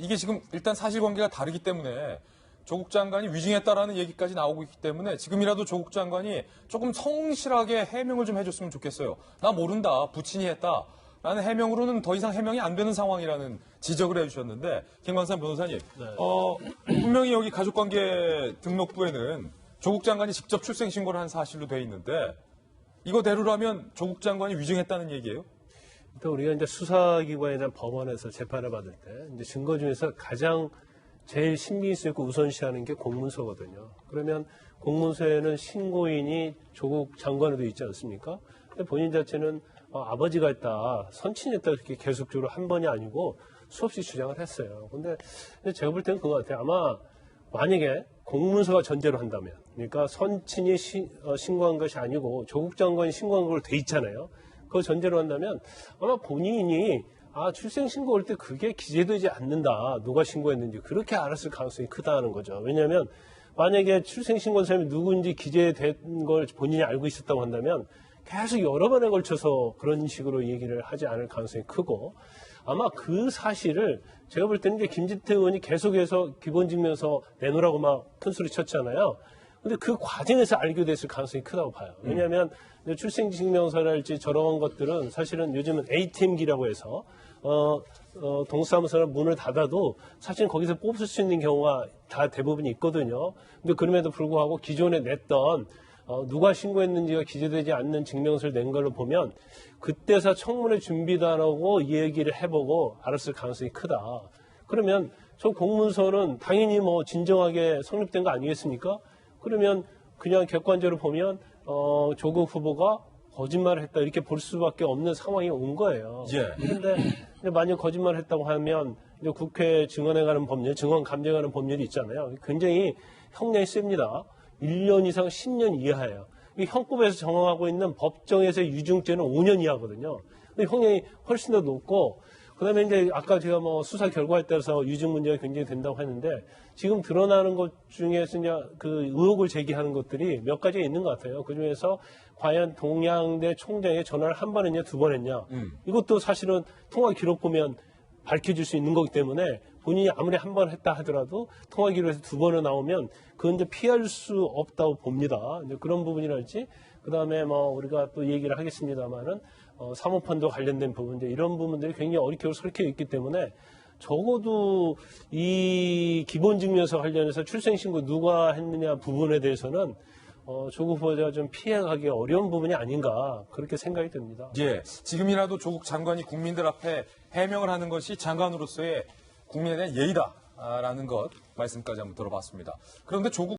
이게 지금 일단 사실관계가 다르기 때문에 조국 장관이 위증했다라는 얘기까지 나오고 있기 때문에 지금이라도 조국 장관이 조금 성실하게 해명을 좀 해줬으면 좋겠어요. 나 모른다, 부친이 했다. 라는 해명으로는 더 이상 해명이 안 되는 상황이라는 지적을 해주셨는데, 김광삼 변호사님, 분명히 여기 가족관계 등록부에는 조국 장관이 직접 출생신고를 한 사실로 돼 있는데, 이거대로라면 조국 장관이 위증했다는 얘기예요? 또 우리가 이제 수사기관이나 법원에서 재판을 받을 때 이제 증거 중에서 가장 제일 신경 쓰이고 우선시하는 게 공문서거든요. 그러면 공문서에는 신고인이 조국 장관으로 돼 있지 않습니까? 근데 본인 자체는 아버지가 했다, 선친이 했다 이렇게 계속적으로 한 번이 아니고 수없이 주장을 했어요. 근데 제가 볼 때는 그거 같아요. 아마 만약에 공문서가 전제로 한다면, 그러니까 선친이 신고한 것이 아니고 조국 장관이 신고한 걸로 돼 있잖아요. 그걸 전제로 한다면 아마 본인이 출생신고 올 때 그게 기재되지 않는다. 누가 신고했는지 그렇게 알았을 가능성이 크다는 거죠. 왜냐하면 만약에 출생신고한 사람이 누구인지 기재된 걸 본인이 알고 있었다고 한다면 계속 여러 번에 걸쳐서 그런 식으로 얘기를 하지 않을 가능성이 크고, 아마 그 사실을 제가 볼 때는 이제 김진태 의원이 계속해서 기본증명서 내놓으라고 막 큰 소리 쳤잖아요. 근데 그 과정에서 알게 됐을 가능성이 크다고 봐요. 왜냐하면 출생증명서랄지 저런 것들은 사실은 요즘은 ATM기라고 해서 동사무소나 문을 닫아도 사실 거기서 뽑을 수 있는 경우가 다 대부분 있거든요. 근데 그럼에도 불구하고 기존에 냈던 누가 신고했는지가 기재되지 않는 증명서를 낸 걸로 보면 그때서 청문회 준비도 안 하고 이 얘기를 해보고 알았을 가능성이 크다. 그러면 저 공문서는 당연히 뭐 진정하게 성립된 거 아니겠습니까? 그러면 그냥 객관적으로 보면 조국 후보가 거짓말을 했다 이렇게 볼 수밖에 없는 상황이 온 거예요. 그런데 만약 거짓말을 했다고 하면 이제 국회 증언해가는 법률, 증언 감정하는 법률이 있잖아요. 굉장히 형량이 셉니다. 1년 이상 10년 이하예요. 이 형법에서 정하고 있는 법정에서의 유증죄는 5년 이하거든요. 근데 형량이 훨씬 더 높고, 그다음에 이제 아까 제가 뭐 수사 결과에 따라서 유증 문제가 굉장히 된다고 했는데, 지금 드러나는 것 중에서 이제 그 의혹을 제기하는 것들이 몇 가지가 있는 것 같아요. 그 중에서 과연 동양대 총장에 전화를 한 번 했냐, 두 번 했냐. 이것도 사실은 통화 기록 보면 밝혀질 수 있는 거기 때문에 본인이 아무리 한 번 했다 하더라도 통화 기록에서 두 번을 나오면 그건 이제 피할 수 없다고 봅니다. 이제 그런 부분이랄지, 그 다음에 뭐 우리가 또 얘기를 하겠습니다만은 사모펀드 관련된 부분들, 이런 부분들이 굉장히 어렵게 설켜 있기 때문에 적어도 이 기본증명서 관련해서 출생신고 누가 했느냐 부분에 대해서는 조국 후보자가 좀 피해가기 어려운 부분이 아닌가 그렇게 생각이 듭니다. 지금이라도 조국 장관이 국민들 앞에 해명을 하는 것이 장관으로서의 국민에 대한 예의다라는 것 말씀까지 한번 들어봤습니다. 그런데 조국